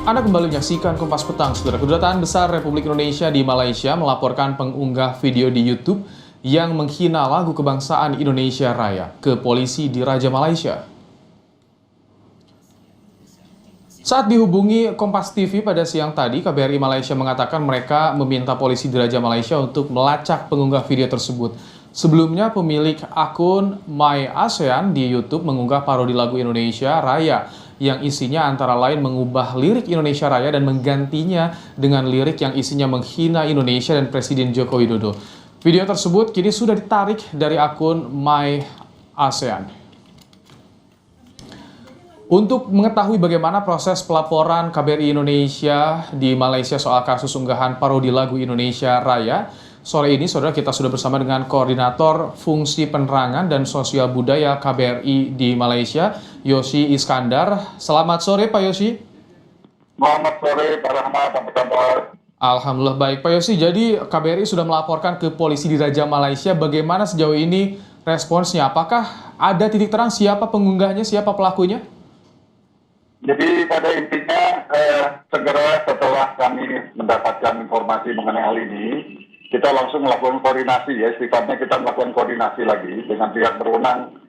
Anda kembali menyaksikan Kompas Petang. Saudara, Kedutaan Besar Republik Indonesia di Malaysia melaporkan pengunggah video di YouTube yang menghina lagu kebangsaan Indonesia Raya ke polisi di Raja Malaysia. Saat dihubungi Kompas TV pada siang tadi, KBRI Malaysia mengatakan mereka meminta polisi di Raja Malaysia untuk melacak pengunggah video tersebut. Sebelumnya, pemilik akun My ASEAN di YouTube mengunggah parodi lagu Indonesia Raya yang isinya antara lain mengubah lirik Indonesia Raya dan menggantinya dengan lirik yang isinya menghina Indonesia dan Presiden Joko Widodo. Video tersebut kini sudah ditarik dari akun My ASEAN. Untuk mengetahui bagaimana proses pelaporan KBRI Indonesia di Malaysia soal kasus unggahan parodi lagu Indonesia Raya, sore ini, saudara, kita sudah bersama dengan Koordinator Fungsi Penerangan dan Sosial Budaya KBRI di Malaysia, Yosi Iskandar. Selamat sore, Pak Yosi. Selamat sore, Pak Rahmat. Apa kabar? Alhamdulillah baik, Pak Yosi. Jadi KBRI sudah melaporkan ke polisi di Raja Malaysia. Bagaimana sejauh ini responsnya? Apakah ada titik terang siapa pengunggahnya, siapa pelakunya? Jadi pada intinya segera setelah kami mendapatkan informasi mengenai hal ini, kita langsung melakukan koordinasi ya, sifatnya kita melakukan koordinasi lagi dengan pihak berwenang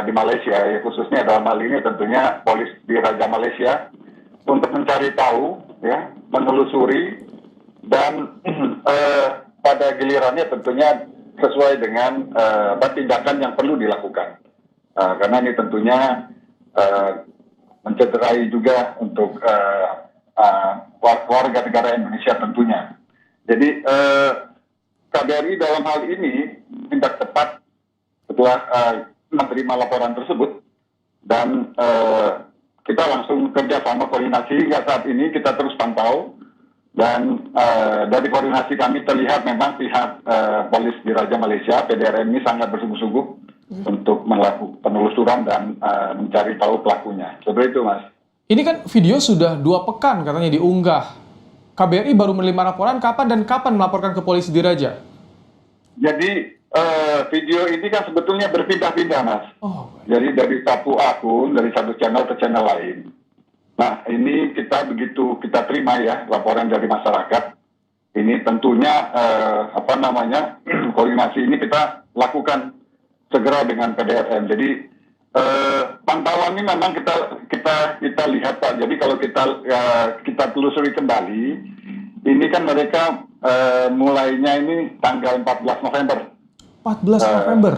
di Malaysia, ya khususnya dalam hal ini tentunya polisi di Raja Malaysia untuk mencari tahu, ya, menelusuri dan pada gilirannya tentunya sesuai dengan tindakan yang perlu dilakukan, karena ini tentunya mencederai juga untuk warga negara Indonesia tentunya. Jadi KBRI dalam hal ini tindak cepat setelah menerima laporan tersebut dan kita langsung kerja sama koordinasi. Hingga saat ini kita terus pantau dan dari koordinasi kami terlihat memang pihak polis di Raja Malaysia PDRM ini sangat bersungguh-sungguh untuk melakukan penelusuran dan mencari tahu pelakunya. Seperti itu, Mas. Ini kan video sudah 2 pekan katanya diunggah. KBRI baru menerima laporan kapan melaporkan ke polisi di Raja? Jadi video ini kan sebetulnya berpindah-pindah, Mas. Oh. Jadi dari satu akun, dari satu channel ke channel lain. Nah, ini begitu kita terima ya laporan dari masyarakat. Ini tentunya koordinasi ini kita lakukan segera dengan PDRM. Jadi pantauan ini memang kita lihat, Pak. Jadi kalau kita telusuri kembali, ini kan mereka mulainya ini tanggal 14 November. 14 November.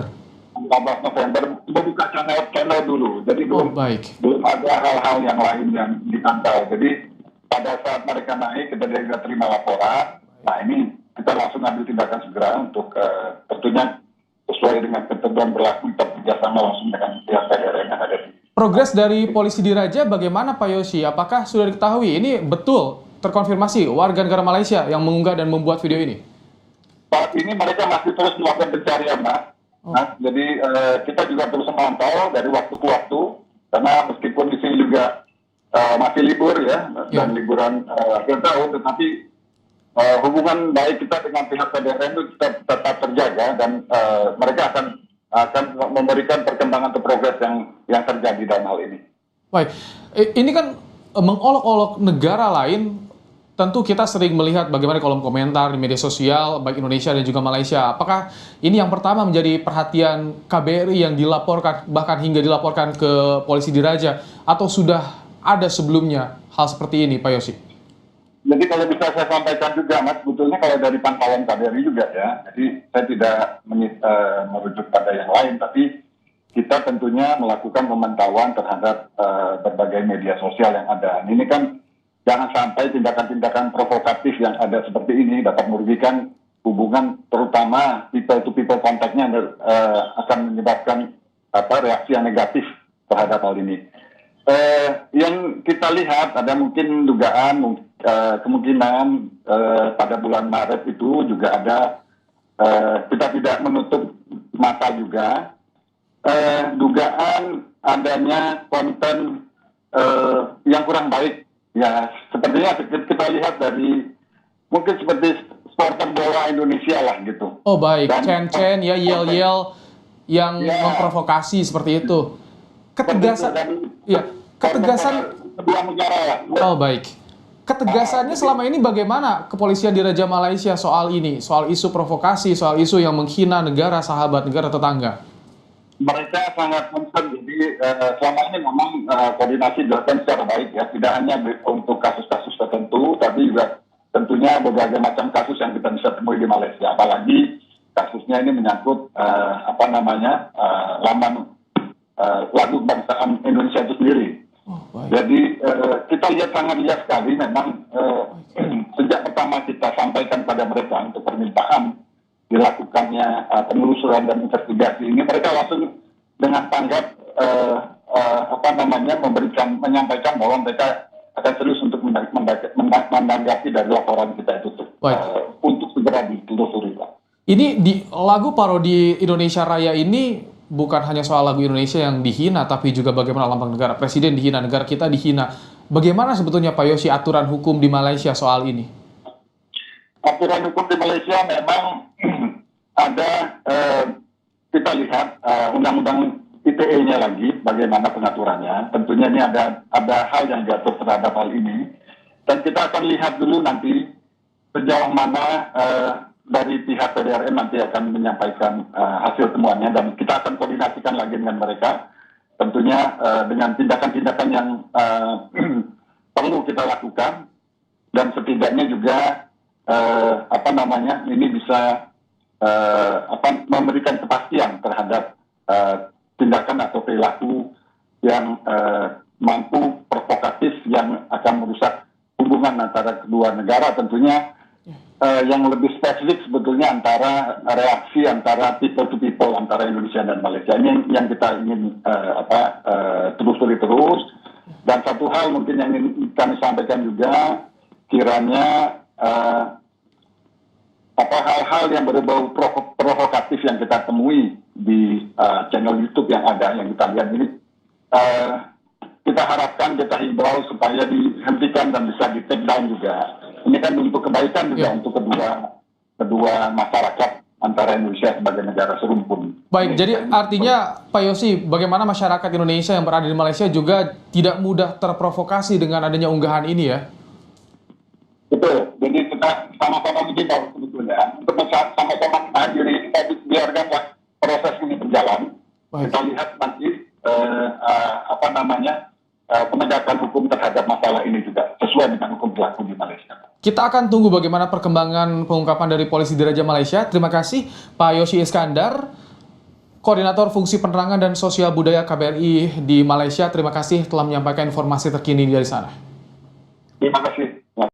14 November membuka channel dulu. Jadi belum ada hal-hal yang lain yang dipantau. Jadi pada saat mereka naik, kita terima laporan. Nah, ini kita langsung ambil tindakan segera untuk tentunya sesuai dengan ketentuan berlaku, kita bekerjasama langsung dengan pihak PDRM yang ada di. Progres dari polisi di Raja bagaimana, Pak Yosi? Apakah sudah diketahui ini betul terkonfirmasi warga negara Malaysia yang mengunggah dan membuat video ini? Saat ini mereka masih terus melakukan pencarian, Mas. Nah, jadi kita juga terus memantau dari waktu ke waktu, karena meskipun di sini juga masih libur ya, dan liburan akhir tahun, tetapi hubungan baik kita dengan pihak PDRM itu tetap terjaga dan mereka akan memberikan perkembangan atau progres yang terjadi dalam hal ini. Baik, ini kan mengolok-olok negara lain. Tentu kita sering melihat bagaimana kolom komentar di media sosial baik Indonesia dan juga Malaysia. Apakah ini yang pertama menjadi perhatian KBRI yang dilaporkan bahkan hingga dilaporkan ke polisi di Raja, atau sudah ada sebelumnya hal seperti ini, Pak Yosi? Jadi kalau bisa saya sampaikan juga, Mas, sebetulnya kalau dari pantauan KBRI juga ya, jadi saya tidak merujuk pada yang lain, tapi kita tentunya melakukan pemantauan terhadap berbagai media sosial yang ada. Ini kan jangan sampai tindakan-tindakan provokatif yang ada seperti ini dapat merugikan hubungan, terutama people-to-people kontaknya akan menyebabkan reaksi yang negatif terhadap hal ini. Yang kita lihat ada mungkin dugaan kemungkinan pada bulan Maret itu juga ada, kita tidak menutup mata juga, dugaan adanya konten yang kurang baik. Ya, sepertinya kita lihat dari mungkin seperti supporter bola Indonesia lah gitu. Oh baik, Chen ya, yel-yel yang memprovokasi seperti itu. Ketegasan, ya, ketegasan sebuah negara ya. Oh baik. Ketegasannya selama ini bagaimana kepolisian di Raja Malaysia soal ini, soal isu provokasi, soal isu yang menghina negara, sahabat negara, tetangga? Mereka sangat concern, jadi selama ini memang koordinasi dilakukan secara baik ya, tidak hanya untuk kasus-kasus tertentu, tapi juga tentunya berbagai macam kasus yang kita bisa temui di Malaysia. Apalagi kasusnya ini menyangkut laman lagu kebangsaan Indonesia itu sendiri. Oh, baik. Jadi kita sangat lihat sekali memang sejak pertama kita sampaikan pada mereka untuk permintaan dilakukannya penelusuran dan investigasi ini, mereka langsung dengan tanggap menyampaikan bahwa mereka akan serius untuk menanggapi dari laporan kita itu untuk segera ditelusuri. Ini di lagu parodi Indonesia Raya ini bukan hanya soal lagu Indonesia yang dihina, tapi juga bagaimana lambang negara. Presiden dihina, negara kita dihina. Bagaimana sebetulnya Pak Yosi aturan hukum di Malaysia soal ini? Aturan hukum di Malaysia memang ada, kita lihat undang-undang ITE-nya lagi, bagaimana pengaturannya. Tentunya ini ada hal yang diatur terhadap hal ini. Dan kita akan lihat dulu nanti sejauh mana dari pihak PDRM nanti akan menyampaikan hasil temuannya, dan kita akan koordinasikan lagi dengan mereka, tentunya dengan tindakan-tindakan yang perlu kita lakukan, dan setidaknya juga ini bisa memberikan kepastian terhadap tindakan atau perilaku yang mampu provokatif yang akan merusak hubungan antara kedua negara, tentunya. Yang lebih spesifik sebetulnya antara reaksi antara people to people antara Indonesia dan Malaysia, ini yang kita ingin telusuri terus. Dan satu hal mungkin yang ingin kami sampaikan juga, kiranya hal-hal yang berbau provokatif yang kita temui di channel YouTube yang ada, yang kita lihat ini, kita harapkan, kita himbau supaya dihentikan dan bisa di take down juga. Ini kan untuk kebaikan juga untuk kedua masyarakat antara Indonesia sebagai negara serumpun. Baik, jadi artinya Pak Yosi, bagaimana masyarakat Indonesia yang berada di Malaysia juga tidak mudah terprovokasi dengan adanya unggahan ini ya? Betul, jadi kita sama-sama mengimbau sebetulnya untuk sama-sama menahan diri, kita biarkanlah proses ini berjalan. Baik. Kita lihat nanti penegakan hukum terhadap masalah ini juga sesuai dengan hukum berlaku di Malaysia. Kita akan tunggu bagaimana perkembangan pengungkapan dari polisi di Raja Malaysia. Terima kasih Pak Yosi Iskandar, Koordinator Fungsi Penerangan dan Sosial Budaya KBRI di Malaysia. Terima kasih telah menyampaikan informasi terkini dari sana. Terima kasih.